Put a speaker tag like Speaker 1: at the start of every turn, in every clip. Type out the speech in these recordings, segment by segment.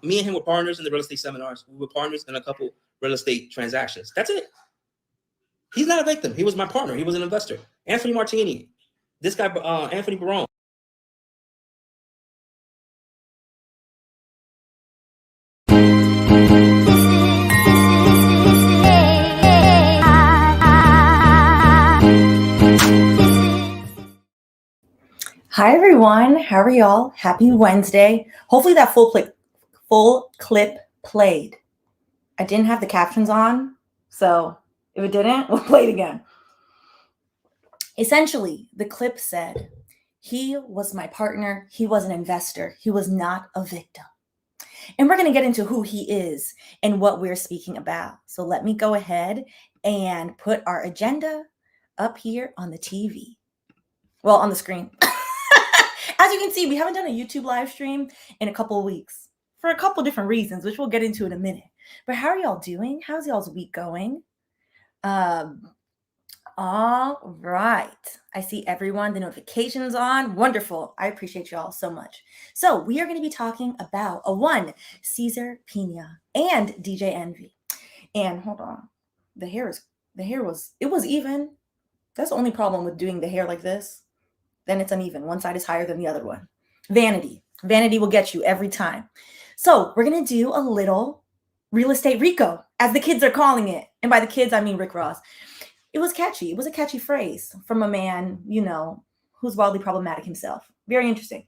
Speaker 1: Me and him were partners in the real estate seminars. We were partners in a couple real estate transactions. That's it. He's not a victim. He was my partner. He was an investor. Anthony Martini, this guy, Anthony Barone.
Speaker 2: Hi everyone, how are y'all? Happy Wednesday. Hopefully that full clip played. I didn't have the captions on, so if it didn't, we'll play it again. Essentially, the clip said, he was my partner, he was an investor, he was not a victim. And we're going to get into who he is and what we're speaking about. So let me go ahead and put our agenda up here on the TV. Well, on the screen. As you can see, we haven't done a YouTube live stream in a couple of weeks for a couple different reasons, which we'll get into in a minute. But how are y'all doing? How's y'all's week going? All right. I see everyone, the notifications on. Wonderful. I appreciate y'all so much. So we are going to be talking about Cesar Pena and DJ Envy. And hold on. The hair was even. That's the only problem with doing the hair like this. Then it's uneven. One side is higher than the other one. Vanity. Vanity will get you every time. So we're going to do a little real estate Rico, as the kids are calling it. And by the kids, I mean Rick Ross. It was catchy. It was a catchy phrase from a man, who's wildly problematic himself. Very interesting.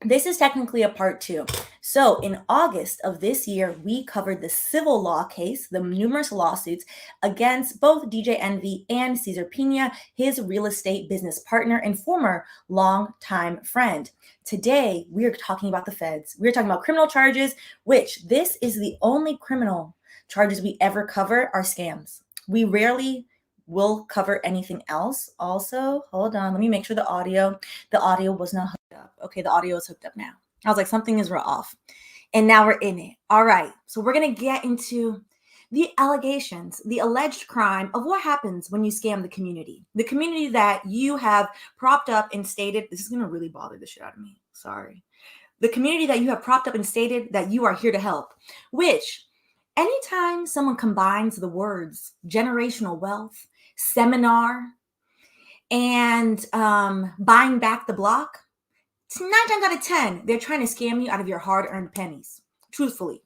Speaker 2: This is technically a part 2. So in August of this year, we covered the civil law case, the numerous lawsuits against both DJ Envy and Cesar Pena, his real estate business partner and former longtime friend. Today, we are talking about the feds. We're talking about criminal charges, which this is the only criminal charges we ever cover are scams. We rarely will cover anything else. Also, hold on, let me make sure the audio was not hooked up. Okay, the audio is hooked up now. I was like, something is off. And now we're in it. All right, so we're going to get into the allegations, the alleged crime of what happens when you scam the community that you have propped up and stated, this is going to really bother the shit out of me. Sorry. The community that you have propped up and stated that you are here to help, which anytime someone combines the words generational wealth, seminar, and buying back the block, 9 times out of 10, they're trying to scam you out of your hard-earned pennies. Truthfully.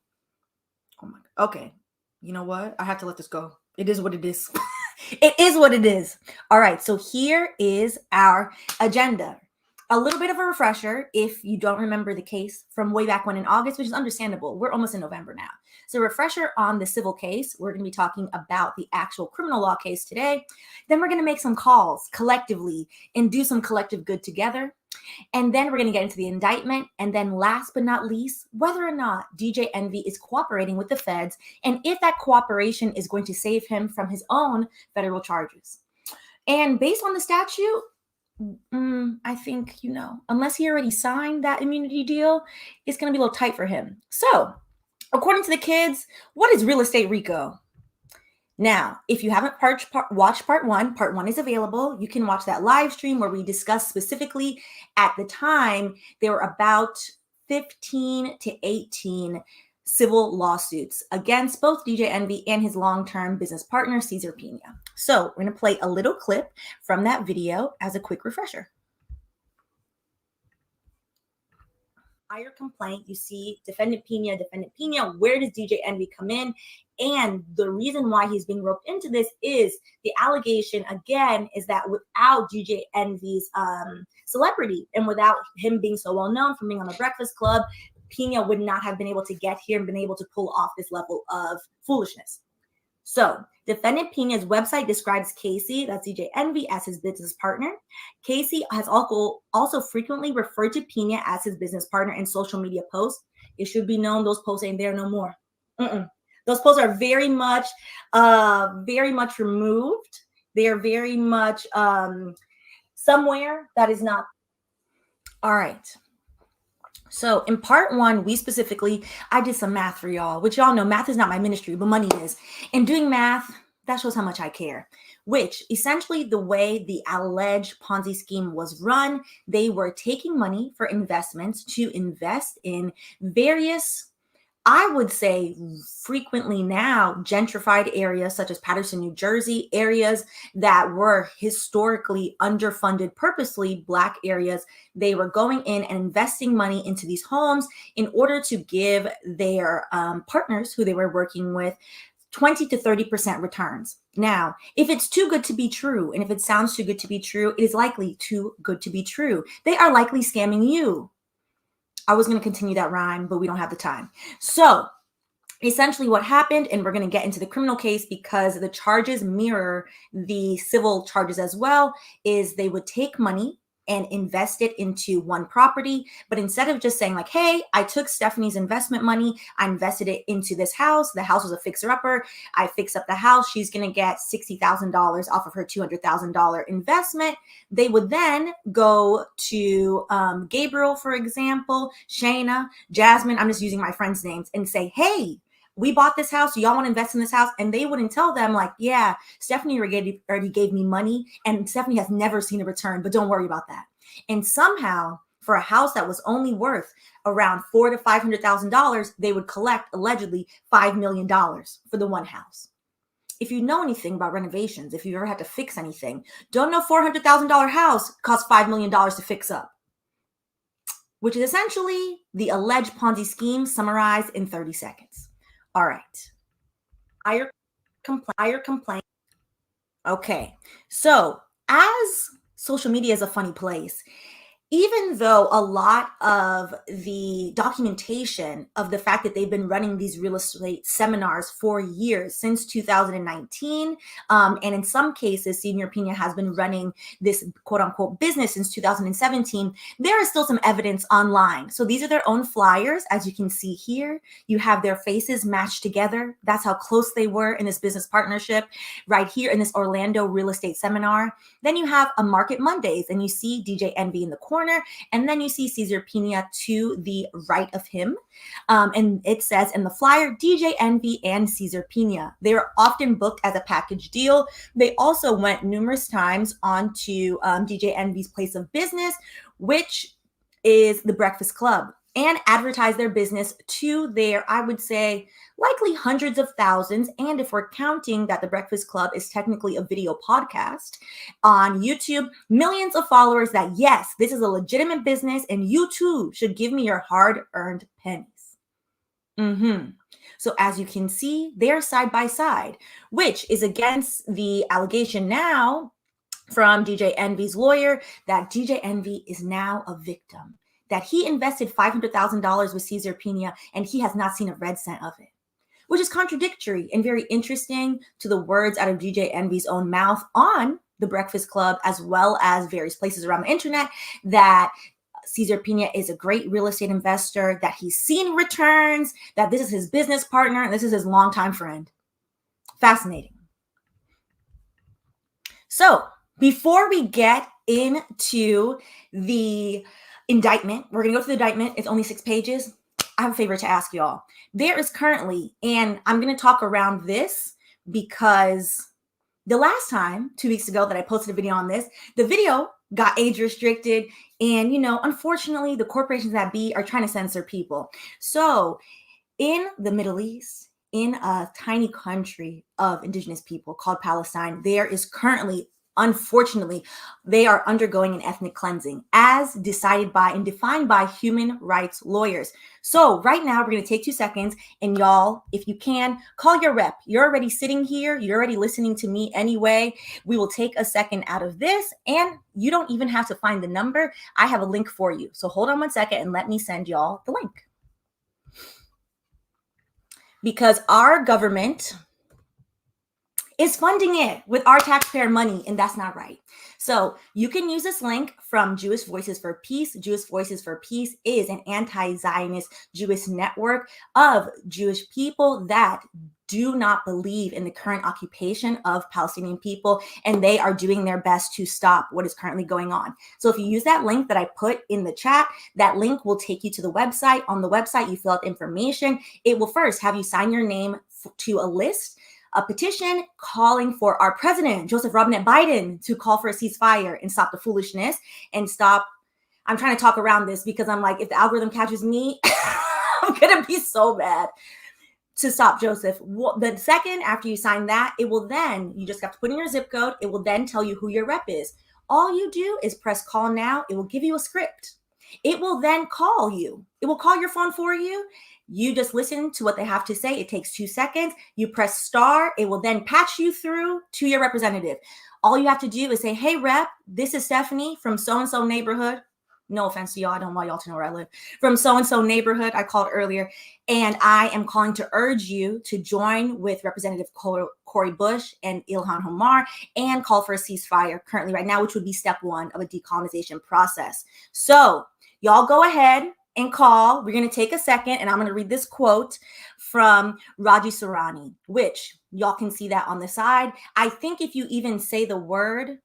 Speaker 2: Oh my God. Okay. You know what? I have to let this go. It is what it is. It is what it is. All right. So here is our agenda. A little bit of a refresher if you don't remember the case from way back when in August, which is understandable. We're almost in November now. So refresher on the civil case. We're going to be talking about the actual criminal law case today. Then we're going to make some calls collectively and do some collective good together. And then we're going to get into the indictment. And then last but not least, whether or not DJ Envy is cooperating with the feds and if that cooperation is going to save him from his own federal charges. And based on the statute, I think, unless he already signed that immunity deal, it's going to be a little tight for him. So, according to the kids, what is real estate Rico? Now, if you haven't watched part 1, part 1 is available. You can watch that live stream where we discussed specifically at the time, there were about 15 to 18 civil lawsuits against both DJ Envy and his long-term business partner, Cesar Pena. So we're going to play a little clip from that video as a quick refresher. Higher complaint, you see defendant Pena, where does DJ Envy come in? And the reason why he's being roped into this is the allegation, again, is that without DJ Envy's celebrity and without him being so well known from being on the Breakfast Club, Pena would not have been able to get here and been able to pull off this level of foolishness. So defendant Pena's website describes Casey, that's DJ Envy, as his business partner. Casey has also frequently referred to Pena as his business partner in social media posts. It should be known those posts ain't there no more. Those posts are very much removed. They are very much somewhere that is not. All right. So in part 1, I did some math for y'all, which y'all know math is not my ministry, but money is. And doing math, That shows how much I care. Which essentially the way the alleged Ponzi scheme was run, they were taking money for investments to invest in various, I would say frequently now gentrified areas such as Paterson, New Jersey, areas that were historically underfunded, purposely Black areas. They were going in and investing money into these homes in order to give their partners who they were working with 20 to 30% returns. Now, if it's too good to be true, and if it sounds too good to be true, it is likely too good to be true. They are likely scamming you. I was going to continue that rhyme, but we don't have the time. So essentially what happened, and we're going to get into the criminal case because the charges mirror the civil charges as well, is they would take money and invest it into one property. But instead of just saying like, hey, I took Stephanie's investment money, I invested it into this house. The house was a fixer-upper. I fix up the house. She's going to get $60,000 off of her $200,000 investment. They would then go to Gabriel, for example, Shayna, Jasmine, I'm just using my friends' names, and say, hey, we bought this house. Y'all want to invest in this house? And they wouldn't tell them like, yeah, Stephanie already gave me money and Stephanie has never seen a return, but don't worry about that. And somehow for a house that was only worth around $400,000 to $500,000, they would collect allegedly $5 million for the one house. If you know anything about renovations, if you ever had to fix anything, don't know $400,000 house costs $5 million to fix up, which is essentially the alleged Ponzi scheme summarized in 30 seconds. All right. Higher complaint. Okay. So as social media is a funny place, even though a lot of the documentation of the fact that they've been running these real estate seminars for years, since 2019, and in some cases, Cesar Pena has been running this quote unquote business since 2017, there is still some evidence online. So these are their own flyers. As you can see here, you have their faces matched together. That's how close they were in this business partnership right here in this Orlando real estate seminar. Then you have a Market Mondays and you see DJ Envy in the corner. And then you see Cesar Pena to the right of him. And it says in the flyer, DJ Envy and Cesar Pena. They are often booked as a package deal. They also went numerous times onto DJ Envy's place of business, which is the Breakfast Club, and advertise their business to their, I would say, likely hundreds of thousands. And if we're counting that the Breakfast Club is technically a video podcast on YouTube, millions of followers that, yes, this is a legitimate business and you too should give me your hard-earned pennies. So as you can see, they're side by side, which is against the allegation now from DJ Envy's lawyer that DJ Envy is now a victim, that he invested $500,000 with Cesar Pena and he has not seen a red cent of it, which is contradictory and very interesting to the words out of DJ Envy's own mouth on the Breakfast Club, as well as various places around the internet, that Cesar Pena is a great real estate investor, that he's seen returns, that this is his business partner, and this is his longtime friend. Fascinating. So before we get into the indictment, we're going to go through the indictment. It's only 6 pages. I have a favor to ask y'all. There is currently, and I'm going to talk around this because the last time, 2 weeks ago, that I posted a video on this, the video got age restricted. And, you know, unfortunately, the corporations that be are trying to censor people. So in the Middle East, in a tiny country of indigenous people called Palestine, there is currently, unfortunately, they are undergoing an ethnic cleansing as decided by and defined by human rights lawyers. So right now we're going to take 2 seconds and y'all, if you can, call your rep. You're already sitting here. You're already listening to me anyway. We will take a second out of this and you don't even have to find the number. I have a link for you. So hold on 1 second and let me send y'all the link. Because our government is funding it with our taxpayer money, and that's not right. So you can use this link from Jewish Voices for Peace. Jewish Voices for Peace is an anti-Zionist Jewish network of Jewish people that do not believe in the current occupation of Palestinian people, and they are doing their best to stop what is currently going on. So if you use that link that I put in the chat, that link will take you to the website. On the website, you fill out information. It will first have you sign your name to a list a petition calling for our president, Joseph Robinette Biden, to call for a ceasefire and stop the foolishness and stop. I'm trying to talk around this because I'm like, if the algorithm catches me, I'm going to be so bad. To stop Joseph. The second after you sign that, it will then, you just have to put in your zip code. It will then tell you who your rep is. All you do is press call now. It will give you a script. It will then call you. It will call your phone for you. You just listen to what they have to say. It takes 2 seconds. You press star. It will then patch you through to your representative. All you have to do is say, hey, rep, this is Stephanie from so-and-so neighborhood. No offense to y'all. I don't want y'all to know where I live. From so-and-so neighborhood, I called earlier. And I am calling to urge you to join with Representative Cori Bush and Ilhan Omar and call for a ceasefire currently right now, which would be step 1 of a decolonization process. So y'all go ahead and call. We're going to take a second, and I'm going to read this quote from Raji Sourani, which y'all can see that on the side. I think if you even say the word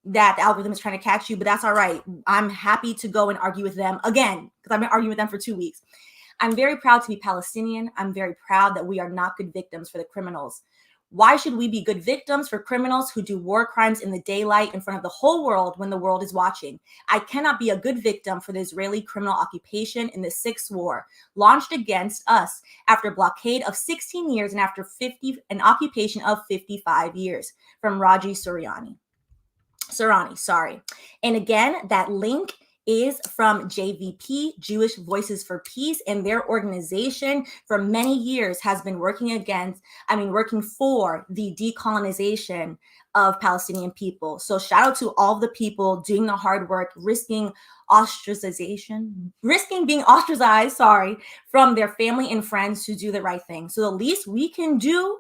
Speaker 2: that the algorithm is trying to catch you, but that's all right. I'm happy to go and argue with them again because I've been arguing with them for 2 weeks. I'm very proud to be Palestinian. I'm very proud that we are not good victims for the criminals. Why should we be good victims for criminals who do war crimes in the daylight in front of the whole world when the world is watching? I cannot be a good victim for the Israeli criminal occupation in the Sixth War, launched against us after a blockade of 16 years and after an occupation of 55 years. From Raji Sourani. Sorry. And again, that link is from JVP, Jewish Voices for Peace, and their organization for many years has been working for the decolonization of Palestinian people. So shout out to all the people doing the hard work, risking being ostracized, from their family and friends to do the right thing. So the least we can do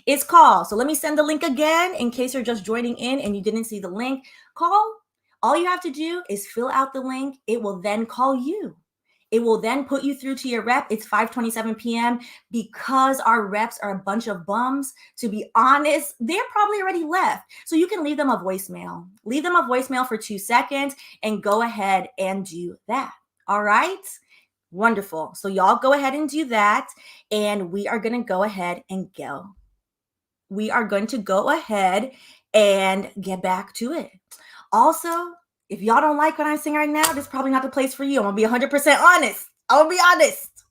Speaker 2: is call. So let me send the link again in case you're just joining in and you didn't see the link. Call. All you have to do is fill out the link. It will then call you. It will then put you through to your rep. It's 5:27 p.m. Because our reps are a bunch of bums, to be honest, they're probably already left. So you can leave them a voicemail. Leave them a voicemail for 2 seconds and go ahead and do that. All right? Wonderful. So y'all go ahead and do that. And we are going to go ahead and go. We are going to go ahead and get back to it. Also, if y'all don't like what I'm saying right now, this is probably not the place for you. I'm going to be 100% honest. I'm going to be honest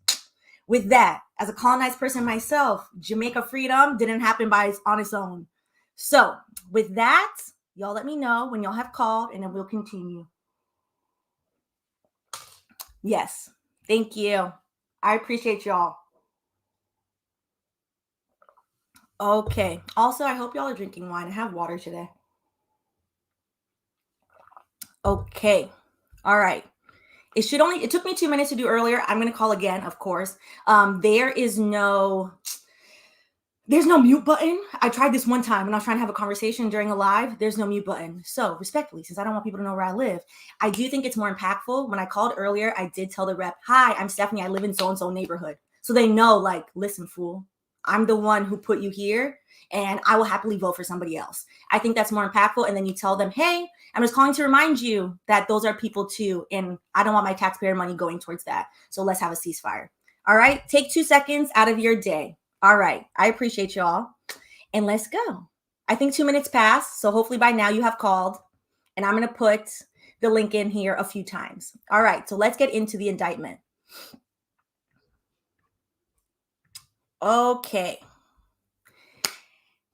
Speaker 2: with that. As a colonized person myself, Jamaica freedom didn't happen on its own. So with that, y'all let me know when y'all have called and then we'll continue. Yes. Thank you. I appreciate y'all. Okay. Also, I hope y'all are drinking wine. I have water today. Okay. All right. It took me 2 minutes to do earlier. I'm going to call again, of course. There's no mute button. I tried this one time when I was trying to have a conversation during a live. There's no mute button. So respectfully, since I don't want people to know where I live, I do think it's more impactful. When I called earlier, I did tell the rep, hi, I'm Stephanie. I live in so-and-so neighborhood. So they know, like, listen, fool, I'm the one who put you here and I will happily vote for somebody else. I think that's more impactful. And then you tell them, hey, I'm just calling to remind you that those are people too. And I don't want my taxpayer money going towards that. So let's have a ceasefire. All right. Take 2 seconds out of your day. All right. I appreciate y'all. And let's go. I think 2 minutes passed. So hopefully by now you have called. And I'm going to put the link in here a few times. All right. So let's get into the indictment. Okay.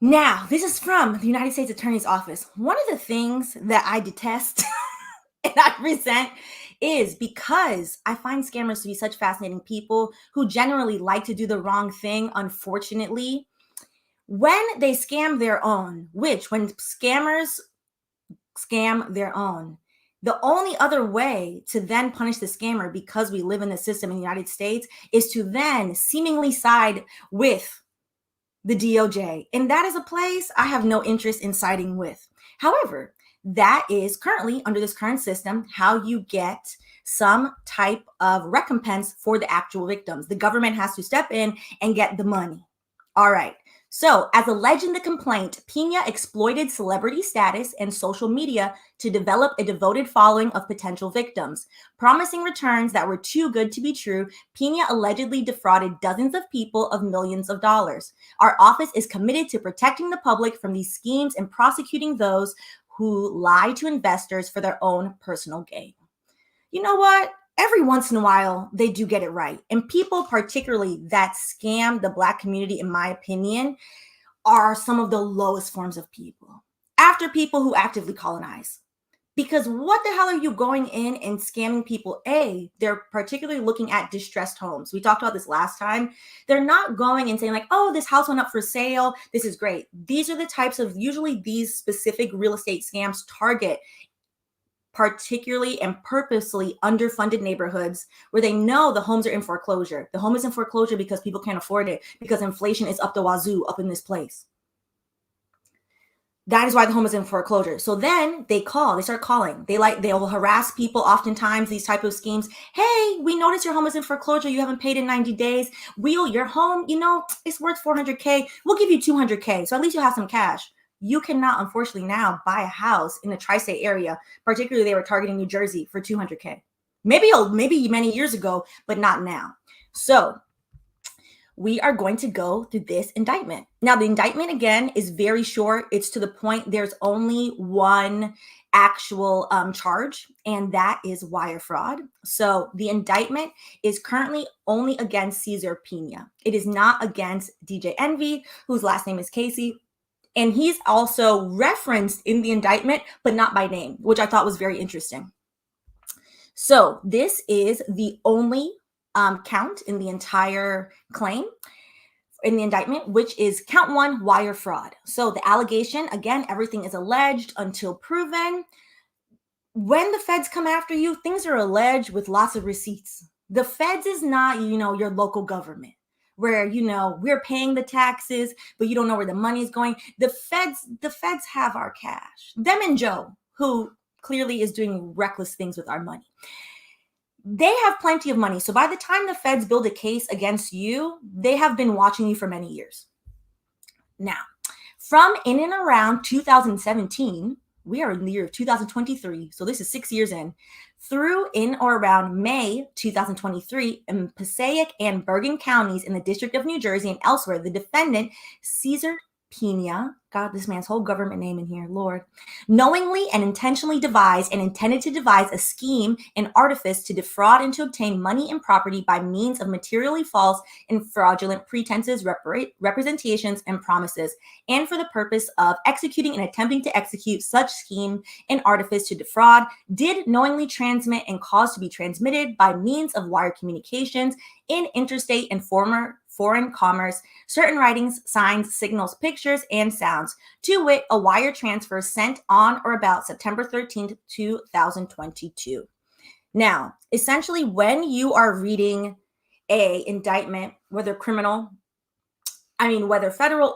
Speaker 2: Now, this is from the United States Attorney's Office. One of the things that I detest and I resent is because I find scammers to be such fascinating people who generally like to do the wrong thing, unfortunately. When they scam their own, when scammers scam their own, the only other way to then punish the scammer, because we live in the system in the United States, is to then seemingly side with the DOJ. And that is a place I have no interest in siding with. However, that is currently, under this current system, how you get some type of recompense for the actual victims. The government has to step in and get the money. All right. So, as alleged in the complaint, Pena exploited celebrity status and social media to develop a devoted following of potential victims. Promising returns that were too good to be true, Pena allegedly defrauded dozens of people of millions of dollars. Our office is committed to protecting the public from these schemes and prosecuting those who lie to investors for their own personal gain. You know what? Every once in a while, they do get it right. And people, particularly that scam the Black community, in my opinion, are some of the lowest forms of people. After people who actively colonize. Because what the hell are you going in and scamming people? They're particularly looking at distressed homes. We talked about this last time. They're not going and saying like, oh, this house went up for sale. This is great. These are the types of, usually these specific real estate scams target particularly and purposely underfunded neighborhoods where they know the homes are in foreclosure. The home is in foreclosure because people can't afford it, because inflation is up the wazoo up in this place. That is why the home is in foreclosure. So then they start calling. They'll harass people, oftentimes these type of schemes. Hey, we noticed your home is in foreclosure. You haven't paid in 90 days. Your home, it's worth $400K. We'll give you $200K. So at least you'll have some cash. You cannot, unfortunately, now buy a house in the tri-state area. Particularly, they were targeting New Jersey for $200K. Maybe many years ago, but not now. So we are going to go through this indictment. Now, the indictment, again, is very short. It's to the point. There's only one actual charge, and that is wire fraud. So the indictment is currently only against Cesar Pena. It is not against DJ Envy, whose last name is Casey. And he's also referenced in the indictment, but not by name, which I thought was very interesting. So this is the only count in the entire claim in the indictment, which is count 1, wire fraud. So the allegation, again, everything is alleged until proven. When the feds come after you, things are alleged with lots of receipts. The feds is not, your local government, where we're paying the taxes, but you don't know where the money is going. The feds have our cash. Them and Joe, who clearly is doing reckless things with our money. They have plenty of money. So by the time the feds build a case against you, they have been watching you for many years. Now, from in and around 2017, we are in the year of 2023, so this is 6 years in, through in or around May 2023, in Passaic and Bergen counties in the District of New Jersey and elsewhere, the defendant, Cesar Pena, God, this man's whole government name in here, Lord, knowingly and intentionally devised and intended to devise a scheme and artifice to defraud and to obtain money and property by means of materially false and fraudulent pretenses, representations, and promises, and for the purpose of executing and attempting to execute such scheme and artifice to defraud, did knowingly transmit and cause to be transmitted by means of wire communications in interstate and foreign commerce, certain writings, signs, signals, pictures, and sounds, to wit, a wire transfer sent on or about September 13th, 2022. Now, essentially, when you are reading a indictment, whether federal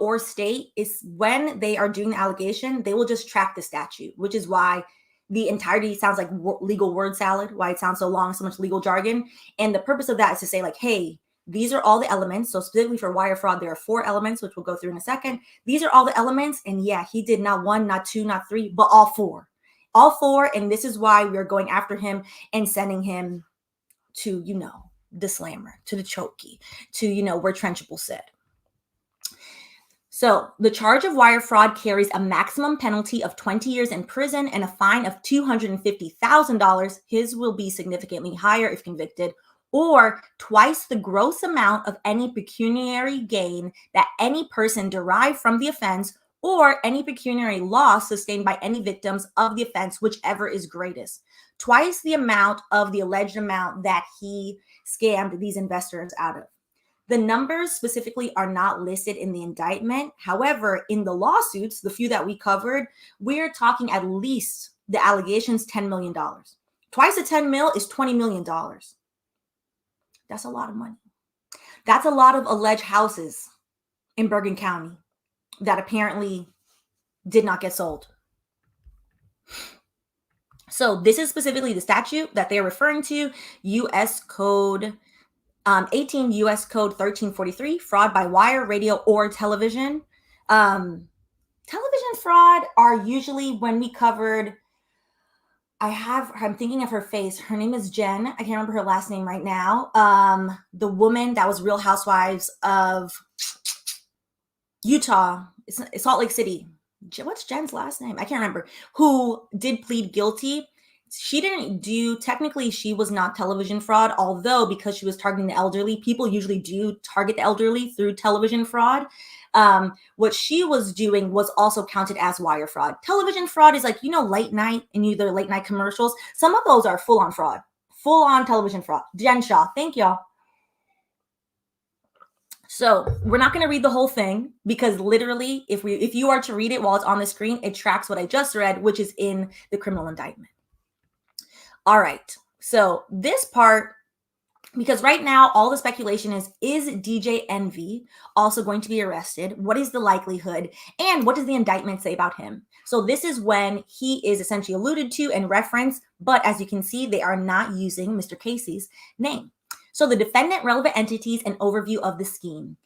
Speaker 2: or state, is when they are doing the allegation, they will just track the statute, which is why the entirety sounds like legal word salad, why it sounds so long, so much legal jargon. And the purpose of that is to say, like, hey, these are all the elements. So specifically for wire fraud, there are 4 elements, which we'll go through in a second. These are all the elements. And yeah, he did not 1, not 2, not 3, but all 4. All 4. And this is why we're going after him and sending him to, the slammer, to the chokey, to, where Trenchable said. So the charge of wire fraud carries a maximum penalty of 20 years in prison and a fine of $250,000. His will be significantly higher if convicted, or twice the gross amount of any pecuniary gain that any person derived from the offense, or any pecuniary loss sustained by any victims of the offense, whichever is greatest. Twice the amount of the alleged amount that he scammed these investors out of. The numbers specifically are not listed in the indictment. However, in the lawsuits, the few that we covered, we're talking at least the allegations $10 million. Twice the 10 mil is $20 million. That's a lot of money. That's a lot of alleged houses in Bergen County that apparently did not get sold. So this is specifically the statute that they're referring to, U.S. Code 18 U.S. Code 1343, fraud by wire, radio, or television. Television fraud are usually when we covered, I'm thinking of her face. Her name is Jen. I can't remember her last name right now. The woman that was Real Housewives of Utah, it's Salt Lake City. What's Jen's last name? I can't remember. Who did plead guilty. She didn't do, technically she was not television fraud, although because she was targeting the elderly, people usually do target the elderly through television fraud. What she was doing was also counted as wire fraud. Television fraud is like, late night and either late night commercials. Some of those are full on fraud, full on television fraud. Jen Shaw, thank y'all. So we're not going to read the whole thing because literally if you are to read it while it's on the screen, it tracks what I just read, which is in the criminal indictment. All right. So this part, because right now all the speculation is DJ Envy also going to be arrested? What is the likelihood? And what does the indictment say about him? So this is when he is essentially alluded to and referenced, but as you can see, they are not using Mr. Casey's name. So the defendant, relevant entities, and overview of the scheme.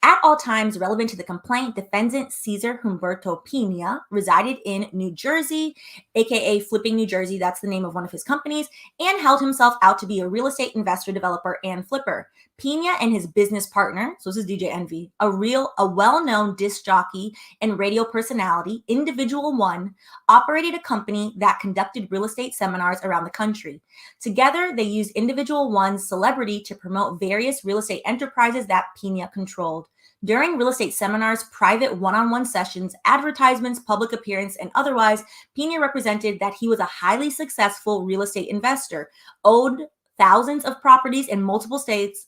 Speaker 2: At all times relevant to the complaint, defendant Cesar Humberto Pena resided in New Jersey, aka Flipping New Jersey, that's the name of one of his companies, and held himself out to be a real estate investor, developer, and flipper. Pena and his business partner, so this is DJ Envy, a well-known disc jockey and radio personality, Individual One, operated a company that conducted real estate seminars around the country. Together, they used Individual One's celebrity to promote various real estate enterprises that Pena controlled. During real estate seminars, private one-on-one sessions, advertisements, public appearance, and otherwise, Pena represented that he was a highly successful real estate investor, owned thousands of properties in multiple states.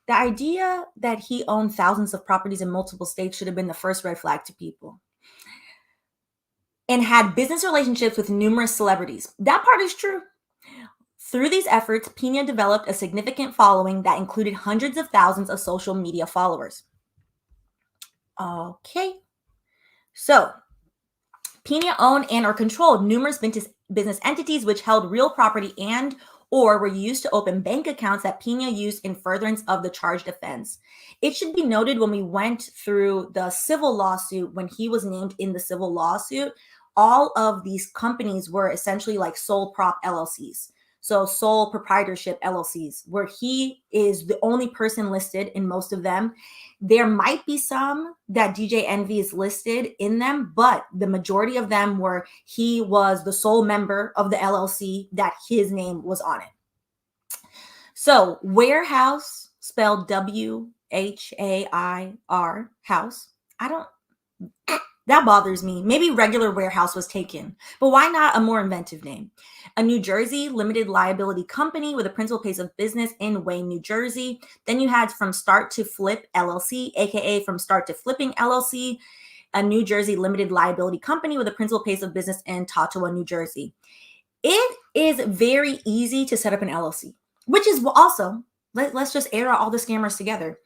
Speaker 2: The idea that he owned thousands of properties in multiple states should have been the first red flag to people. And had business relationships with numerous celebrities. That part is true. Through these efforts, Pena developed a significant following that included hundreds of thousands of social media followers. Okay. So, Pena owned and or controlled numerous business entities which held real property and or were used to open bank accounts that Pena used in furtherance of the charged offense. It should be noted when we went through the civil lawsuit, when he was named in the civil lawsuit, all of these companies were essentially like sole prop LLCs. So sole proprietorship LLCs, where he is the only person listed in most of them. There might be some that DJ Envy is listed in them, but the majority of them were he was the sole member of the LLC that his name was on it. So warehouse, spelled W-H-A-I-R, house. That bothers me. Maybe regular warehouse was taken, but why not a more inventive name? A New Jersey limited liability company with a principal place of business in Wayne, New Jersey. Then you had From Start to Flip LLC, aka From Start to Flipping LLC, a New Jersey limited liability company with a principal place of business in Tattawa, New Jersey. It is very easy to set up an LLC, which is also, let's just air out all the scammers together.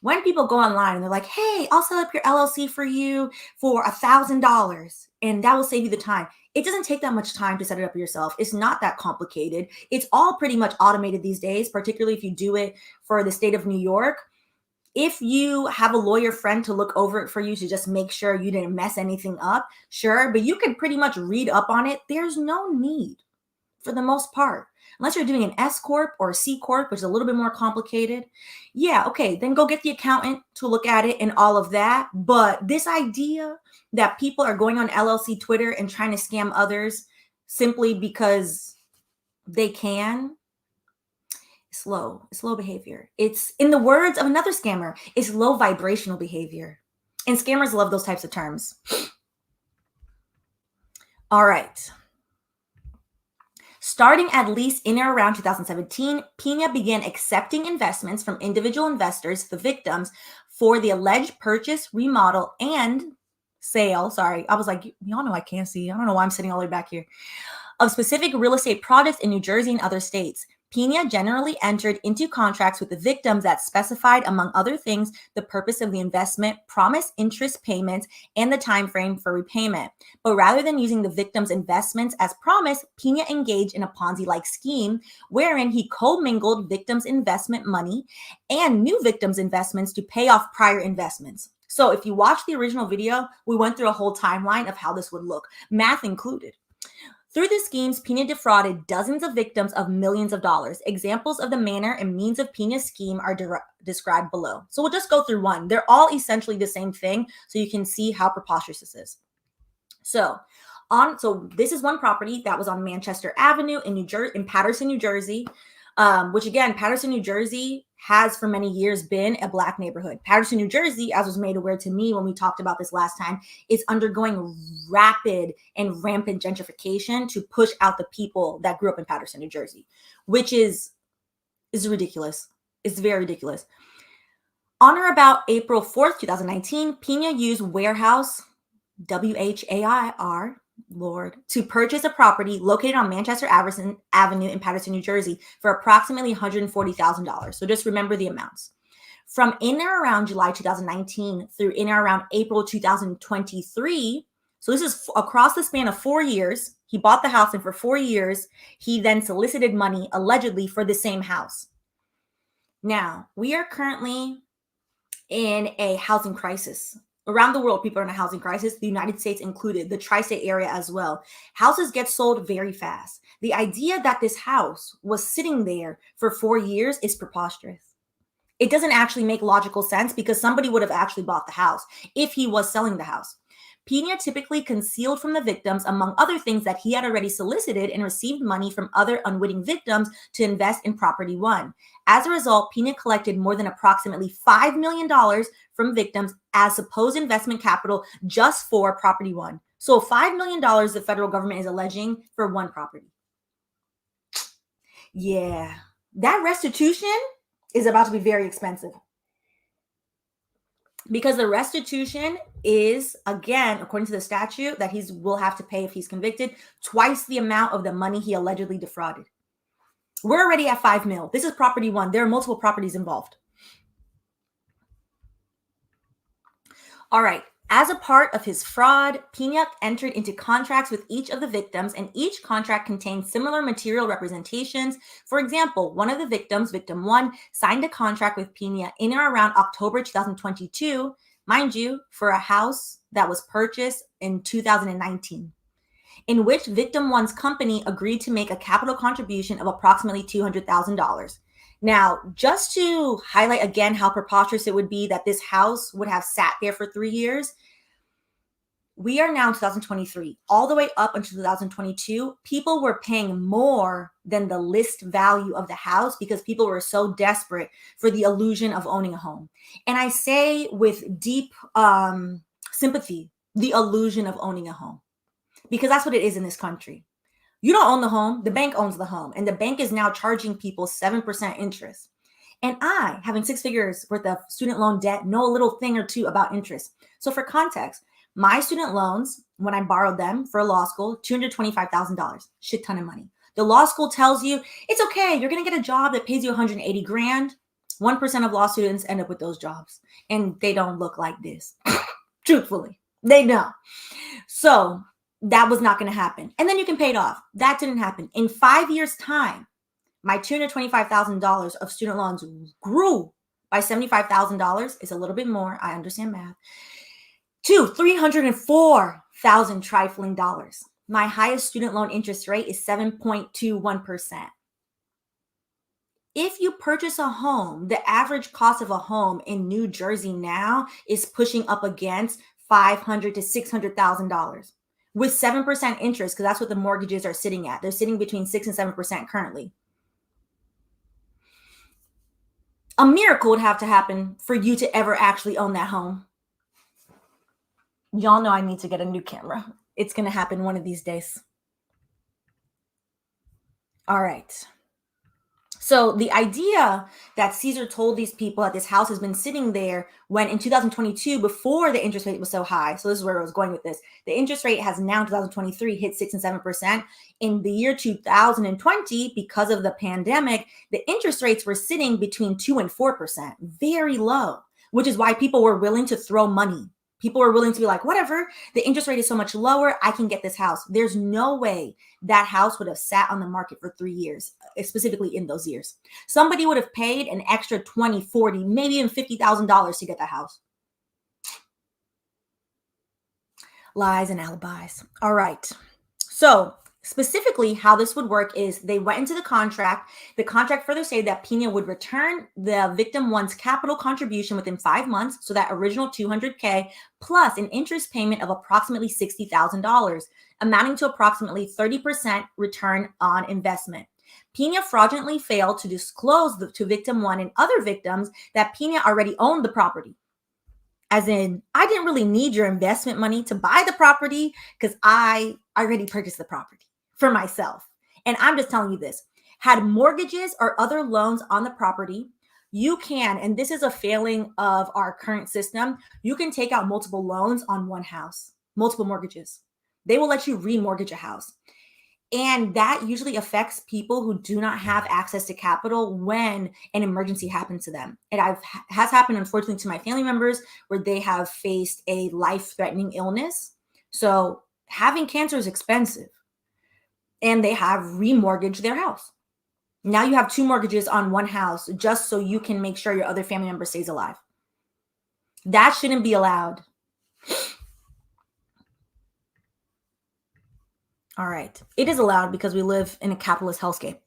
Speaker 2: When people go online and they're like, hey, I'll set up your LLC for you for $1,000 and that will save you the time. It doesn't take that much time to set it up yourself. It's not that complicated. It's all pretty much automated these days, particularly if you do it for the state of New York. If you have a lawyer friend to look over it for you to just make sure you didn't mess anything up, sure, but you can pretty much read up on it. There's no need for the most part. Unless you're doing an S Corp or a C Corp, which is a little bit more complicated. Yeah, okay, then go get the accountant to look at it and all of that. But this idea that people are going on LLC Twitter and trying to scam others simply because they can, it's low behavior. It's, in the words of another scammer, it's low vibrational behavior. And scammers love those types of terms. All right. Starting at least in or around 2017, Pena began accepting investments from individual investors, the victims, for the alleged purchase, remodel, and sale. Sorry, I was like, y'all know I can't see. I don't know why I'm sitting all the way back here. Of specific real estate products in New Jersey and other states. Pena generally entered into contracts with the victims that specified, among other things, the purpose of the investment, promised interest payments, and the time frame for repayment. But rather than using the victims' investments as promised, Pena engaged in a Ponzi-like scheme wherein he commingled victims' investment money and new victims' investments to pay off prior investments. So if you watch the original video, we went through a whole timeline of how this would look, math included. Through the schemes, Pena defrauded dozens of victims of millions of dollars. Examples of the manner and means of Pena's scheme are described below. So we'll just go through one. They're all essentially the same thing, so you can see how preposterous this is. So this is one property that was on Manchester Avenue in Paterson, New Jersey, which again, Paterson, New Jersey has for many years been a Black neighborhood. Paterson, New Jersey, as was made aware to me when we talked about this last time, is undergoing rapid and rampant gentrification to push out the people that grew up in Paterson, New Jersey, which is ridiculous. It's very ridiculous. On or about April 4th, 2019, Pena used warehouse, WHAIR, Lord, to purchase a property located on Manchester Avenue in Paterson, New Jersey for approximately $140,000. So just remember the amounts. From in or around July 2019 through in or around April 2023, so this is across the span of 4 years, he bought the house, and for 4 years, he then solicited money allegedly for the same house. Now, we are currently in a housing crisis. Around the world, people are in a housing crisis, the United States included, the tri-state area as well. Houses get sold very fast. The idea that this house was sitting there for 4 years is preposterous. It doesn't actually make logical sense because somebody would have actually bought the house if he was selling the house. Pena typically concealed from the victims, among other things, that he had already solicited and received money from other unwitting victims to invest in Property One. As a result, Pena collected more than approximately $5 million from victims as supposed investment capital just for Property One. So $5 million the federal government is alleging for one property. Yeah, that restitution is about to be very expensive. Because the restitution is, again, according to the statute, that he will have to pay if he's convicted, twice the amount of the money he allegedly defrauded. We're already at $5 million. This is Property One. There are multiple properties involved. All right. As a part of his fraud, Pena entered into contracts with each of the victims, and each contract contained similar material representations. For example, one of the victims, Victim 1, signed a contract with Pena in or around October 2022, mind you, for a house that was purchased in 2019, in which Victim 1's company agreed to make a capital contribution of approximately $200,000. Now, just to highlight again how preposterous it would be that this house would have sat there for 3 years, we are now in 2023. All the way up until 2022, people were paying more than the list value of the house because people were so desperate for the illusion of owning a home. And I say with deep sympathy, the illusion of owning a home, because that's what it is in this country. You don't own the home, the bank owns the home, and the bank is now charging people 7% interest. And I, having 6 figures worth of student loan debt, know a little thing or two about interest. So for context, my student loans, when I borrowed them for law school, $225,000, shit ton of money. The law school tells you, it's okay, you're gonna get a job that pays you 180 grand. 1% of law students end up with those jobs, and they don't look like this. Truthfully, they don't. So that was not going to happen. And then you can pay it off. That didn't happen. In 5 years' time, my $225,000 of student loans grew by $75,000. It's a little bit more. I understand math. To $304,000 trifling dollars. My highest student loan interest rate is 7.21%. If you purchase a home, the average cost of a home in New Jersey now is pushing up against $500,000 to $600,000. With 7% interest, because that's what the mortgages are sitting at. They're sitting between 6 and 7% currently. A miracle would have to happen for you to ever actually own that home. Y'all know I need to get a new camera. It's going to happen one of these days. All right. So the idea that Cesar told these people that this house has been sitting there when in 2022, before the interest rate was so high, so this is where I was going with this, the interest rate has now in 2023 hit 6 and 7%. In the year 2020, because of the pandemic, the interest rates were sitting between 2 and 4%, very low, which is why people were willing to throw money. People were willing to be like, whatever, the interest rate is so much lower, I can get this house. There's no way that house would have sat on the market for 3 years, specifically in those years. Somebody would have paid an extra $20,000, $40,000, maybe even $50,000 to get the house. Lies and alibis. All right. So specifically how this would work is they went into the contract. The contract further stated that Pena would return the victim one's capital contribution within 5 months. So that original $200K plus an interest payment of approximately $60,000, amounting to approximately 30% return on investment. Pena fraudulently failed to disclose to victim one and other victims that Pena already owned the property. As in, I didn't really need your investment money to buy the property because I already purchased the property for myself. And I'm just telling you this, had mortgages or other loans on the property, you can, and this is a failing of our current system, you can take out multiple loans on one house, multiple mortgages. They will let you remortgage a house. And that usually affects people who do not have access to capital when an emergency happens to them. It has happened, unfortunately, to my family members where they have faced a life-threatening illness. So having cancer is expensive. And they have remortgaged their house. Now you have 2 mortgages on one house just so you can make sure your other family member stays alive. That shouldn't be allowed. All right. It is allowed because we live in a capitalist hellscape.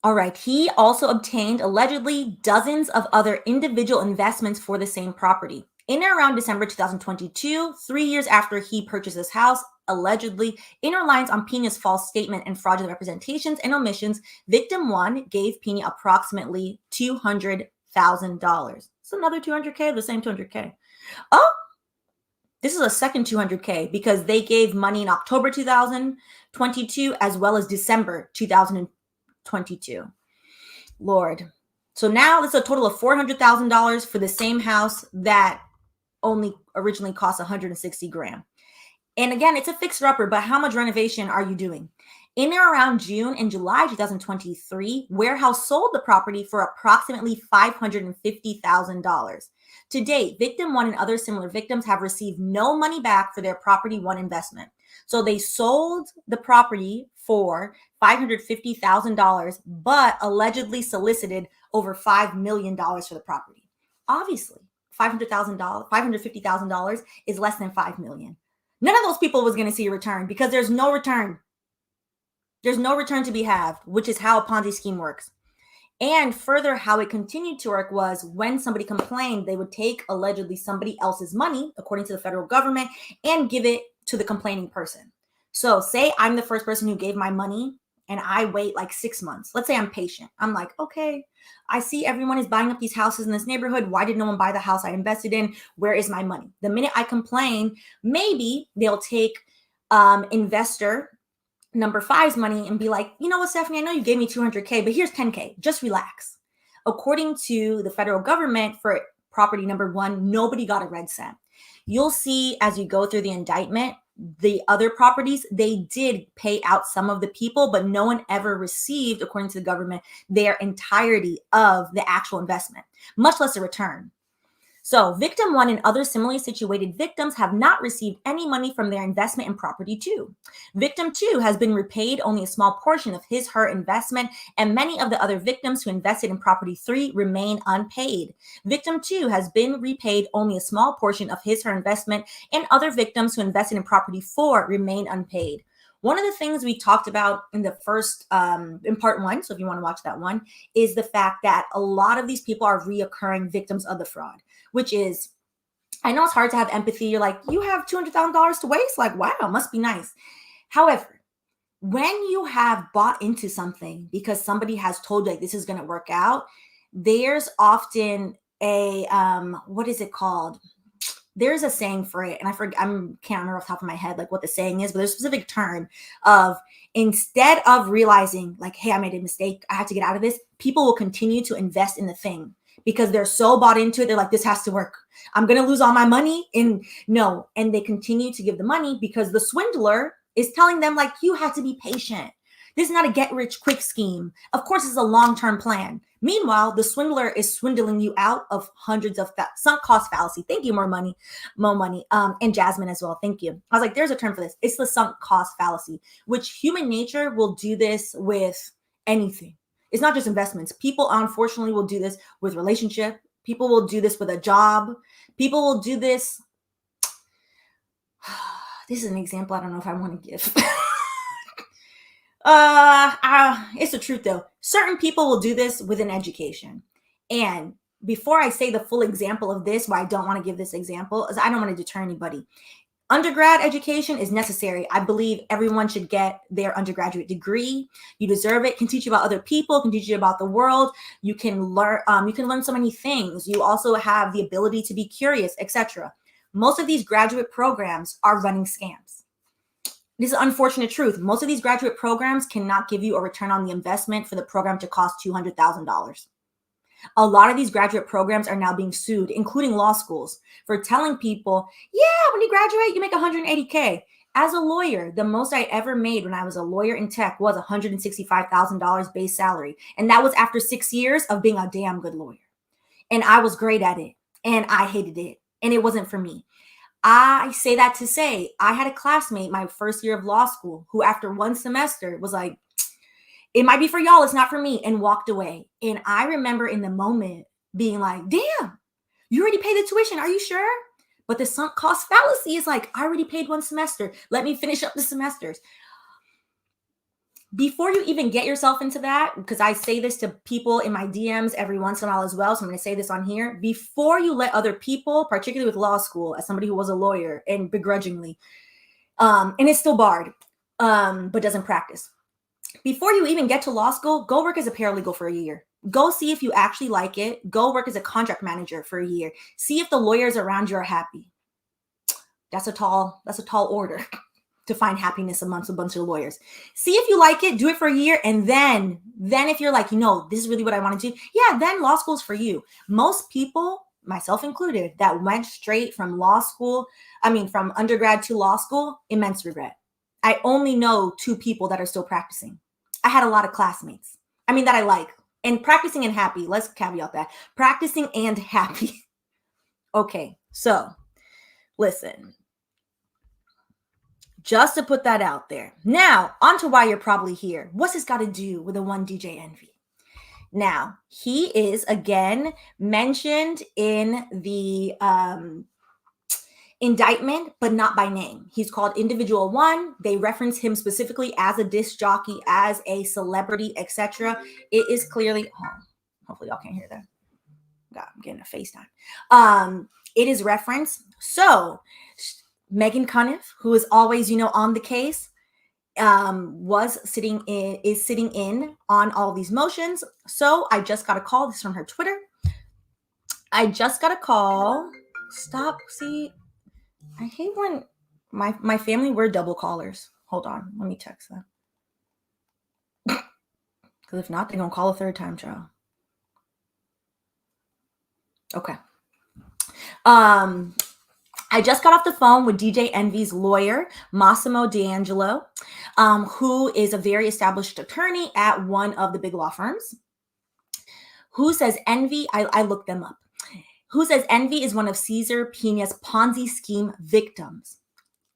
Speaker 2: All right. He also obtained allegedly dozens of other individual investments for the same property. In and around December 2022, 3 years after he purchased this house, allegedly, in reliance on Pena's false statement and fraudulent representations and omissions, victim one gave Pena approximately $200,000. So another $200K, the same $200K. Oh, this is a second $200K because they gave money in October 2022 as well as December 2022. Lord. So now it's a total of $400,000 for the same house that only originally cost $160,000. And again, it's a fixer-upper, but how much renovation are you doing? In and around June and July 2023, Warehouse sold the property for approximately $550,000. To date, victim one and other similar victims have received no money back for their property one investment. So they sold the property for $550,000, but allegedly solicited over $5 million for the property. Obviously, $550,000 is less than $5 million. None of those people was going to see a return because there's no return. There's no return to be had, which is how a Ponzi scheme works. And further, how it continued to work was when somebody complained, they would take allegedly somebody else's money, according to the federal government, and give it to the complaining person. So say I'm the first person who gave my money and I wait like 6 months. Let's say I'm patient. I'm like, okay, I see everyone is buying up these houses in this neighborhood. Why did no one buy the house I invested in? Where is my money? The minute I complain, maybe they'll take investor number 5's money and be like, you know what, Stephanie, I know you gave me $200K, but here's $10K. Just relax. According to the federal government, for property number 1, nobody got a red cent. You'll see as you go through the indictment, the other properties, they did pay out some of the people, but no one ever received, according to the government, their entirety of the actual investment, much less a return. So victim 1 and other similarly situated victims have not received any money from their investment in property 2. Victim 2 has been repaid only a small portion of her investment, and many of the other victims who invested in property 3 remain unpaid. Victim 2 has been repaid only a small portion of her investment, and other victims who invested in property 4 remain unpaid. One of the things we talked about in the first, in part 1, so if you want to watch that one, is the fact that a lot of these people are reoccurring victims of the fraud, which is, I know it's hard to have empathy. You're like, you have $200,000 to waste? Like, wow, must be nice. However, when you have bought into something because somebody has told you like this is going to work out, there's often a, what is it called? There's a saying for it, and I can't remember off the top of my head like what the saying is, but there's a specific term of, instead of realizing like, hey, I made a mistake, I have to get out of this, people will continue to invest in the thing because they're so bought into it. They're like, this has to work. I'm going to lose all my money. And they continue to give the money because the swindler is telling them like, you have to be patient. This is not a get rich quick scheme. Of course, it's a long-term plan. Meanwhile, the swindler is swindling you out of hundreds of sunk cost fallacy. Thank you, Mo Money, and Jasmine as well. Thank you. I was like, there's a term for this. It's the sunk cost fallacy, which human nature will do this with anything. It's not just investments. People, unfortunately, will do this with relationship. People will do this with a job. People will do this This is an example I don't know if I want to give. It's the truth though. Certain people will do this with an education. And before I say the full example of this, why I don't want to give this example, is I don't want to deter anybody. Undergrad education is necessary. I believe everyone should get their undergraduate degree. You deserve it. Can teach you about other people, can teach you about the world. You can learn so many things. You also have the ability to be curious, etc. Most of these graduate programs are running scams. This is an unfortunate truth. Most of these graduate programs cannot give you a return on the investment for the program to cost $200,000. A lot of these graduate programs are now being sued, including law schools, for telling people, yeah, when you graduate, you make $180K. As a lawyer, the most I ever made when I was a lawyer in tech was $165,000 base salary. And that was after 6 years of being a damn good lawyer. And I was great at it. And I hated it. And it wasn't for me. I say that to say, I had a classmate my first year of law school who after one semester was like, it might be for y'all, it's not for me, and walked away. And I remember in the moment being like, damn, you already paid the tuition. Are you sure? But the sunk cost fallacy is like, I already paid one semester. Let me finish up the semesters. Before you even get yourself into that, because I say this to people in my DMs every once in a while as well, so I'm going to say this on here. Before you let other people, particularly with law school, as somebody who was a lawyer and begrudgingly, and it's still barred, but doesn't practice. Before you even get to law school, go work as a paralegal for a year. Go see if you actually like it. Go work as a contract manager for a year. See if the lawyers around you are happy. That's a tall order to find happiness amongst a bunch of lawyers. See if you like it, do it for a year, and then if you're like, this is really what I want to do, yeah, then law school's for you. Most people, myself included, that went straight from from undergrad to law school, immense regret. I only know 2 people that are still practicing. I had a lot of classmates. That I like. And practicing and happy. Let's caveat that. Practicing and happy. Okay, so listen. Just to put that out there. Now, on to why you're probably here. What's this got to do with the one DJ Envy? Now, he is again mentioned in the indictment, but not by name. He's called Individual 1. They reference him specifically as a disc jockey, as a celebrity, etc. It is clearly, hopefully y'all can't hear that. God, I'm getting a FaceTime. It is referenced. So Megan Cuniff, who is always, on the case, is sitting in on all these motions. So I just got a call. This is from her Twitter. I just got a call. Stop. See, I hate when my family, we're double callers. Hold on. Let me text them. Because if not, they're going to call a third time, child. Okay. I just got off the phone with DJ Envy's lawyer, Massimo D'Angelo, who is a very established attorney at one of the big law firms, who says Envy, I looked them up, who says Envy is one of Cesar Pena's Ponzi scheme victims.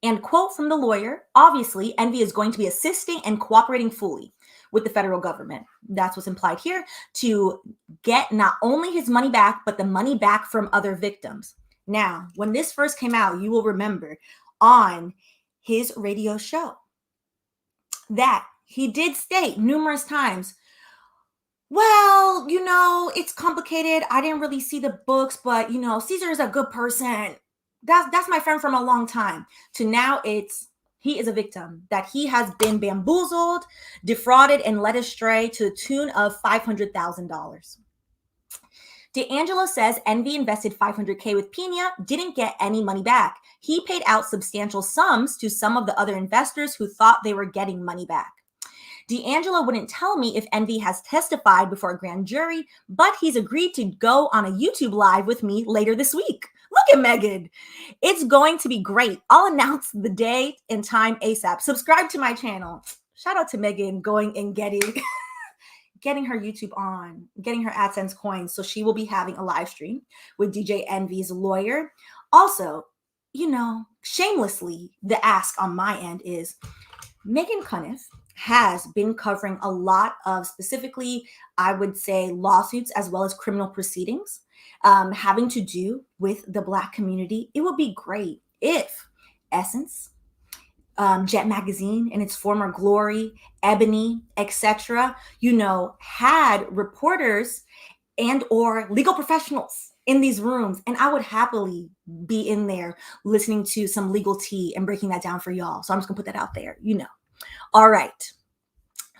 Speaker 2: And quote from the lawyer, obviously, Envy is going to be assisting and cooperating fully with the federal government. That's what's implied here, to get not only his money back, but the money back from other victims. Now, when this first came out, you will remember on his radio show that he did state numerous times, well, it's complicated. I didn't really see the books, but, Cesar is a good person. That's my friend from a long time. To now he is a victim, that he has been bamboozled, defrauded, and led astray to the tune of $500,000. D'Angelo says Envy invested $500K with Pena, didn't get any money back. He paid out substantial sums to some of the other investors who thought they were getting money back. D'Angelo wouldn't tell me if Envy has testified before a grand jury, but he's agreed to go on a YouTube live with me later this week. Look at Megan. It's going to be great. I'll announce the date and time ASAP. Subscribe to my channel. Shout out to Megan going and getting her YouTube on, getting her AdSense coins. So she will be having a live stream with DJ Envy's lawyer. Also, shamelessly, the ask on my end is Megan Cuniff has been covering a lot of, specifically, I would say, lawsuits as well as criminal proceedings having to do with the Black community. It would be great if Essence, Jet Magazine in its former glory, Ebony, etc., had reporters and or legal professionals in these rooms. And I would happily be in there listening to some legal tea and breaking that down for y'all. So I'm just gonna put that out there, All right.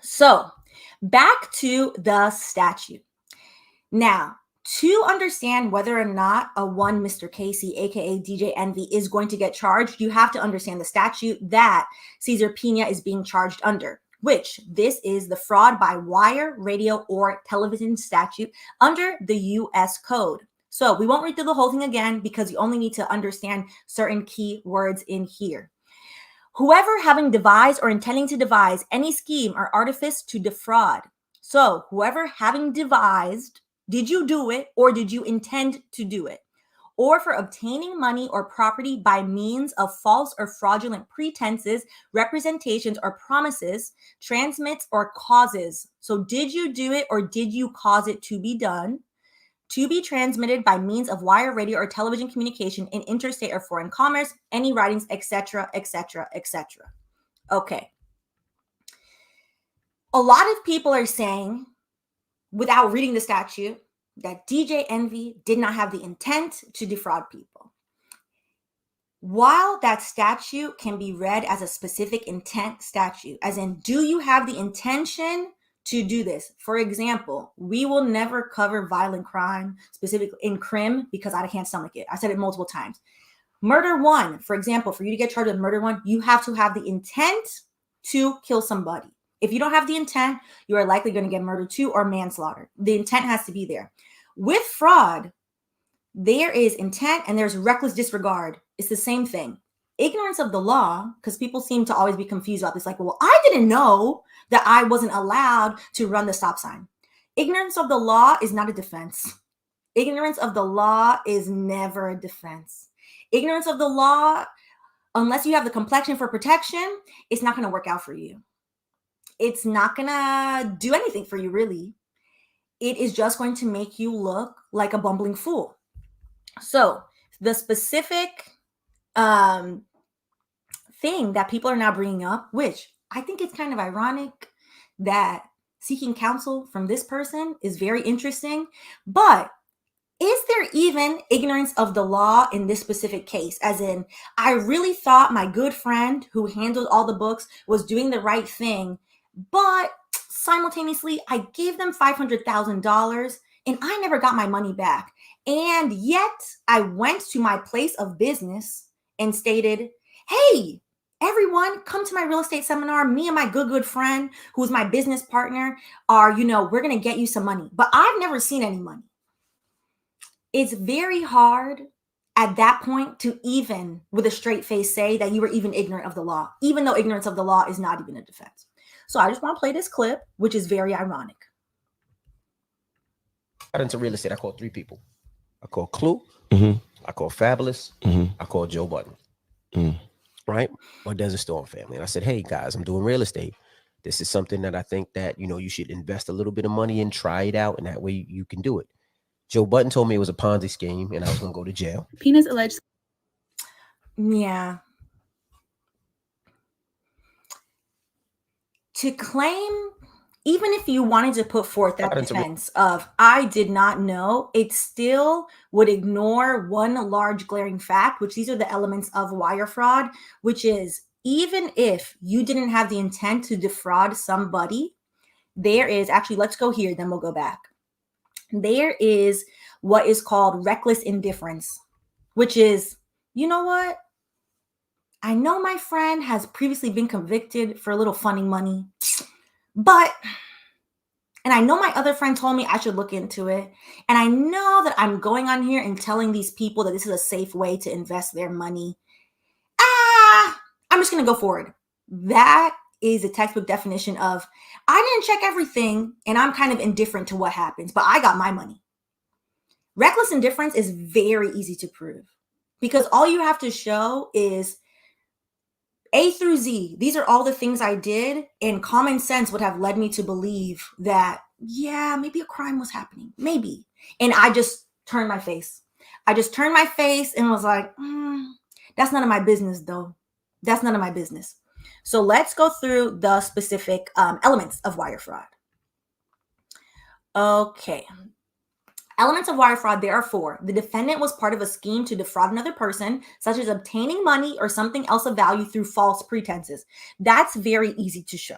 Speaker 2: So back to the statute. Now, to understand whether or not a one Mr. Casey, aka DJ Envy, is going to get charged, you have to understand the statute that Cesar Pena is being charged under, which this is the fraud by wire, radio, or television statute under the U.S. Code. So we won't read through the whole thing again because you only need to understand certain key words in here. Whoever having devised or intending to devise any scheme or artifice to defraud. So whoever having devised, did you do it or did you intend to do it? Or for obtaining money or property by means of false or fraudulent pretenses, representations, or promises, transmits or causes. So did you do it or did you cause it to be done? To be transmitted by means of wire, radio, or television communication in interstate or foreign commerce, any writings, etc., etc., etc. Okay. A lot of people are saying, without reading the statute, that DJ Envy did not have the intent to defraud people. While that statute can be read as a specific intent statute, as in, do you have the intention to do this? For example, we will never cover violent crime, specifically in crim, because I can't stomach it. I said it multiple times. Murder one, for example, for you to get charged with murder one, you have to have the intent to kill somebody. If you don't have the intent, you are likely going to get murder two or manslaughter. The intent has to be there. With fraud, there is intent and there's reckless disregard. It's the same thing. Ignorance of the law, because people seem to always be confused about this. Like, well, I didn't know that I wasn't allowed to run the stop sign. Ignorance of the law is not a defense. Ignorance of the law is never a defense. Ignorance of the law, unless you have the complexion for protection, it's not going to work out for you. It's not going to do anything for you, really. It is just going to make you look like a bumbling fool. So the specific thing that people are now bringing up, which I think it's kind of ironic that seeking counsel from this person is very interesting, but is there even ignorance of the law in this specific case? As in, I really thought my good friend who handled all the books was doing the right thing, but simultaneously, I gave them $500,000 and I never got my money back. And yet I went to my place of business and stated, hey, everyone, come to my real estate seminar. Me and my good friend, who's my business partner, are, we're going to get you some money. But I've never seen any money. It's very hard at that point to even with a straight face say that you were even ignorant of the law, even though ignorance of the law is not even a defense. So I just want to play this clip, which is very ironic.
Speaker 3: Got into real estate. I called three people. I called Clue. I called Fabulous. I called Joe Budden. Right? Or Desert Storm family. And I said, hey guys, I'm doing real estate. This is something that I think that, you should invest a little bit of money in, try it out, and that way you can do it. Joe Budden told me it was a Ponzi scheme and I was going to go to jail.
Speaker 4: Pena's alleged.
Speaker 2: Yeah. To claim, even if you wanted to put forth that defense of, I did not know, it still would ignore one large glaring fact, which these are the elements of wire fraud, which is even if you didn't have the intent to defraud somebody, there is actually, let's go here, then we'll go back. There is what is called reckless indifference, which is, you know what? I know my friend has previously been convicted for a little funny money, and I know my other friend told me I should look into it. And I know that I'm going on here and telling these people that this is a safe way to invest their money. I'm just going to go forward. That is a textbook definition of, I didn't check everything and I'm kind of indifferent to what happens, but I got my money. Reckless indifference is very easy to prove because all you have to show is A through Z. These are all the things I did, and common sense would have led me to believe that, yeah, maybe a crime was happening, maybe. And I just turned my face. I just turned my face and was like, that's none of my business though. That's none of my business. So let's go through the specific elements of wire fraud. Okay. Elements of wire fraud, there are 4. The defendant was part of a scheme to defraud another person, such as obtaining money or something else of value through false pretenses. That's very easy to show.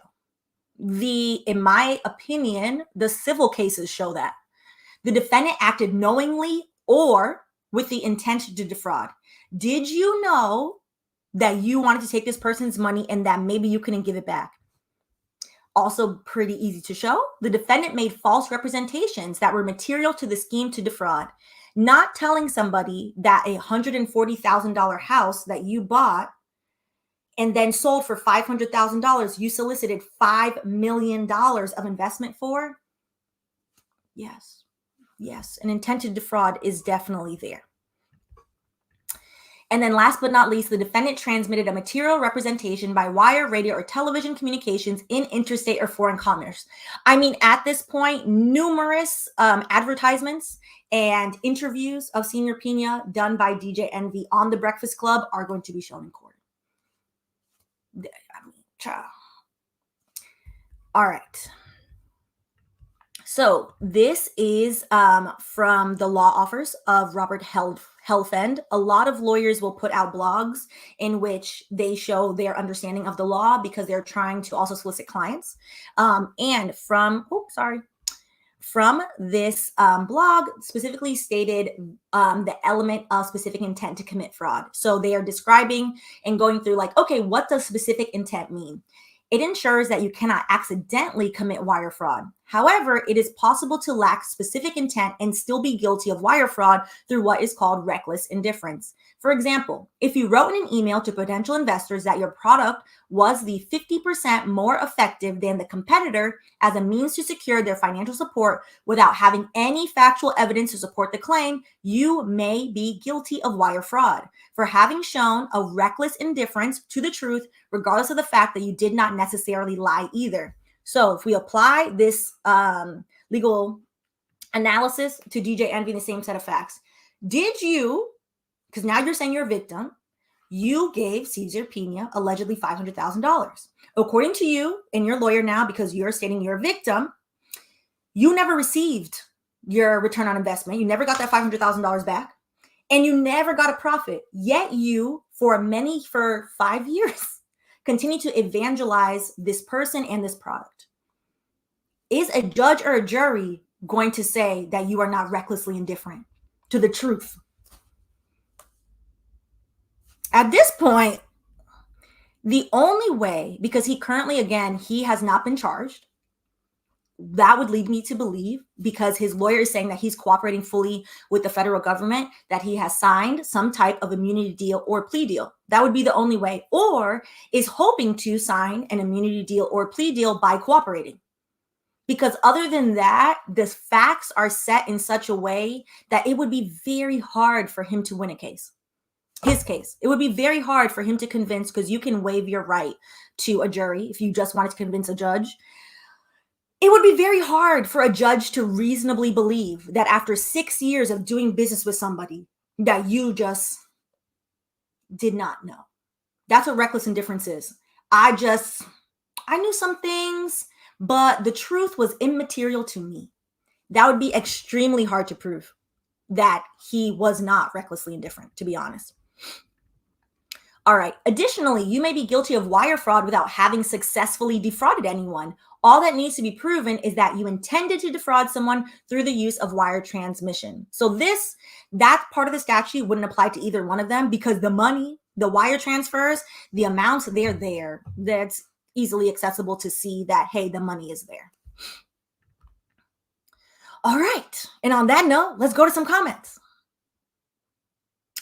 Speaker 2: In my opinion, the civil cases show that. The defendant acted knowingly or with the intent to defraud. Did you know that you wanted to take this person's money and that maybe you couldn't give it back? Also pretty easy to show. The defendant made false representations that were material to the scheme to defraud. Not telling somebody that a $140,000 house that you bought and then sold for $500,000, you solicited $5 million of investment for? Yes. Yes. An intent to defraud is definitely there. And then last but not least, the defendant transmitted a material representation by wire, radio, or television communications in interstate or foreign commerce. I mean, at this point, numerous advertisements and interviews of Cesar Pena done by DJ Envy on The Breakfast Club are going to be shown in court. I mean, ciao. All right. So this is from the law office of Robert Helfand. A lot of lawyers will put out blogs in which they show their understanding of the law because they're trying to also solicit clients. And from this blog specifically stated the element of specific intent to commit fraud. So they are describing and going through like, okay, what does specific intent mean? It ensures that you cannot accidentally commit wire fraud. However, it is possible to lack specific intent and still be guilty of wire fraud through what is called reckless indifference. For example, if you wrote in an email to potential investors that your product was the 50% more effective than the competitor as a means to secure their financial support without having any factual evidence to support the claim, you may be guilty of wire fraud for having shown a reckless indifference to the truth, regardless of the fact that you did not necessarily lie either. So if we apply this legal analysis to DJ Envy in the same set of facts, did you, because now you're saying you're a victim, you gave Cesar Pena allegedly $500,000. According to you and your lawyer now, because you're stating you're a victim, you never received your return on investment. You never got that $500,000 back, and you never got a profit. Yet you, for 5 years, continue to evangelize this person and this product. Is a judge or a jury going to say that you are not recklessly indifferent to the truth? At this point, the only way, because he currently, again, he has not been charged. That would lead me to believe, because his lawyer is saying that he's cooperating fully with the federal government, that he has signed some type of immunity deal or plea deal. That would be the only way, or is hoping to sign an immunity deal or plea deal by cooperating. Because other than that, the facts are set in such a way that it would be very hard for him to win a case. His case. It would be very hard for him to convince, because you can waive your right to a jury if you just wanted to convince a judge. It would be very hard for a judge to reasonably believe that after 6 years of doing business with somebody that you just did not know. That's what reckless indifference is. I knew some things, but the truth was immaterial to me. That would be extremely hard to prove that he was not recklessly indifferent, to be honest. All right. Additionally, you may be guilty of wire fraud without having successfully defrauded anyone. All that needs to be proven is that you intended to defraud someone through the use of wire transmission. So that part of the statute wouldn't apply to either one of them, because the money, the wire transfers, the amounts, they're there. That's easily accessible to see that, hey, the money is there. All right. And on that note, let's go to some comments.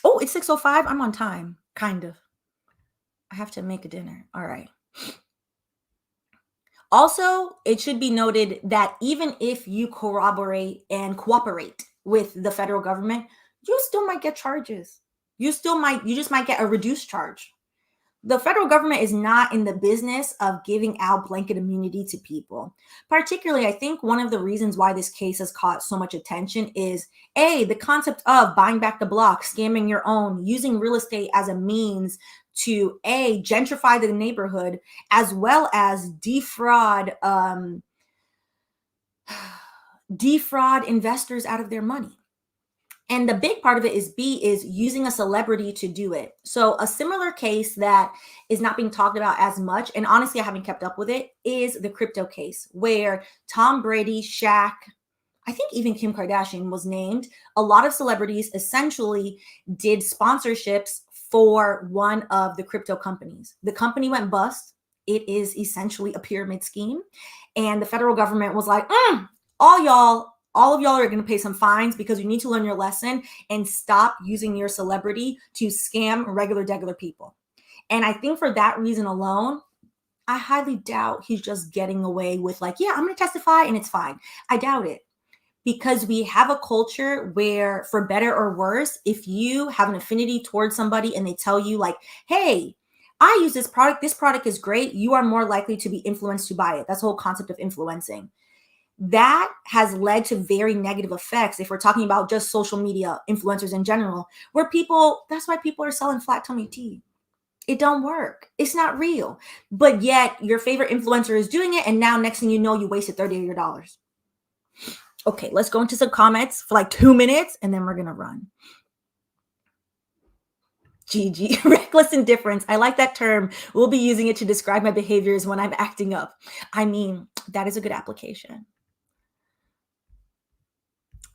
Speaker 2: Oh, it's 6:05. I'm on time, kind of. I have to make a dinner. All right. Also, it should be noted that even if you corroborate and cooperate with the federal government, you still might get charges. You just might get a reduced charge. The federal government is not in the business of giving out blanket immunity to people. Particularly, I think one of the reasons why this case has caught so much attention is the concept of buying back the block, scamming your own, using real estate as a means to gentrify the neighborhood as well as defraud investors out of their money. And the big part of it is using a celebrity to do it. So a similar case that is not being talked about as much, and honestly I haven't kept up with it, is the crypto case where Tom Brady, Shaq, I think even Kim Kardashian was named. A lot of celebrities essentially did sponsorships for one of the crypto companies. The company went bust. It is essentially a pyramid scheme. And the federal government was like, all of y'all are going to pay some fines because you need to learn your lesson and stop using your celebrity to scam regular people. And I think for that reason alone, I highly doubt he's just getting away with like, yeah, I'm going to testify and it's fine. I doubt it. Because we have a culture where, for better or worse, if you have an affinity towards somebody and they tell you like, hey, I use this product is great, you are more likely to be influenced to buy it. That's the whole concept of influencing. That has led to very negative effects if we're talking about just social media influencers in general, where that's why people are selling flat tummy tea. It don't work. It's not real. But yet your favorite influencer is doing it, and now next thing you know, you wasted $30 of your dollars. Okay, let's go into some comments for like 2 minutes and then we're going to run. GG, reckless indifference. I like that term. We'll be using it to describe my behaviors when I'm acting up. I mean, that is a good application.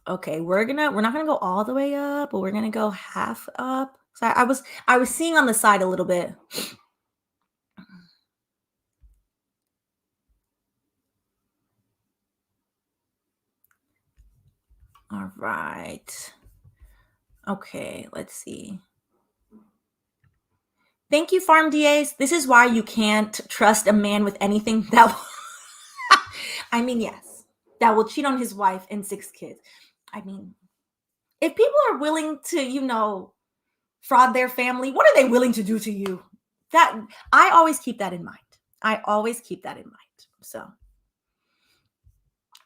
Speaker 2: Okay, we're not going to go all the way up, but we're going to go half up. So I was seeing on the side a little bit. All right. Okay, let's see. Thank you, Farm DAs. This is why you can't trust a man with anything that I mean, yes, that will cheat on his wife and 6 kids. I mean, if people are willing to, fraud their family, what are they willing to do to you? That I always keep that in mind. So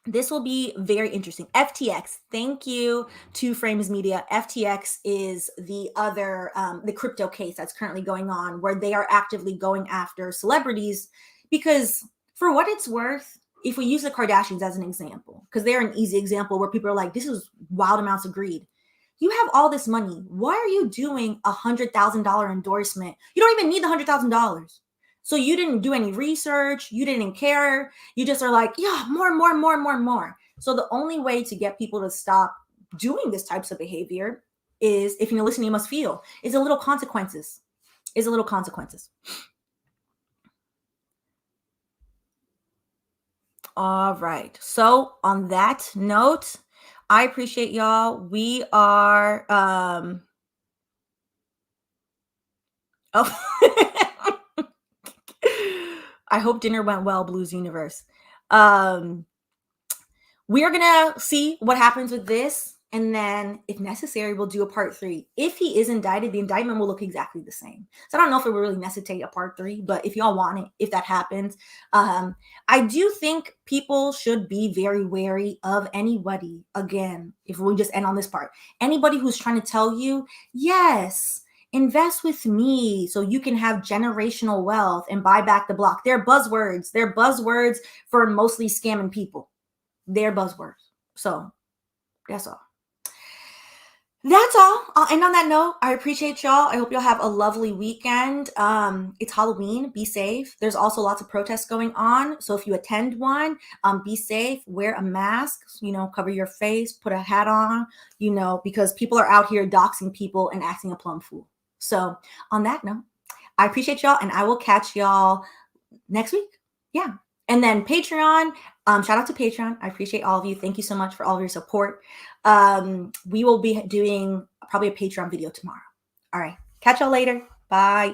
Speaker 2: this will be very interesting. FTX, thank you to Frames Media. FTX is the other, the crypto case that's currently going on, where they are actively going after celebrities because, for what it's worth, if we use the Kardashians as an example, because they're an easy example where people are like, this is wild amounts of greed. You have all this money. Why are you doing $100,000 endorsement? You don't even need the $100,000. So you didn't do any research. You didn't care. You just are like, yeah, more. So the only way to get people to stop doing this types of behavior is, if you listen, you must feel, is a little consequences. All right. So on that note, I appreciate y'all. We are, I hope dinner went well, Blues Universe. We are going to see what happens with this. And then if necessary, we'll do a part 3. If he is indicted, the indictment will look exactly the same. So I don't know if it will really necessitate a part 3, but if y'all want it, if that happens, I do think people should be very wary of anybody. Again, if we just end on this part, anybody who's trying to tell you, yes, invest with me so you can have generational wealth and buy back the block. They're buzzwords. They're buzzwords for mostly scamming people. They're buzzwords. So that's all. That's all. I'll end on that note. I appreciate y'all. I hope y'all have a lovely weekend. It's Halloween. Be safe. There's also lots of protests going on. So if you attend one, be safe. Wear a mask. Cover your face. Put a hat on. Because people are out here doxing people and acting a plum fool. So on that note, I appreciate y'all, and I will catch y'all next week. Yeah. And then Patreon, shout out to Patreon. I appreciate all of you. Thank you so much for all of your support. We will be doing probably a Patreon video tomorrow. All right. Catch y'all later. Bye.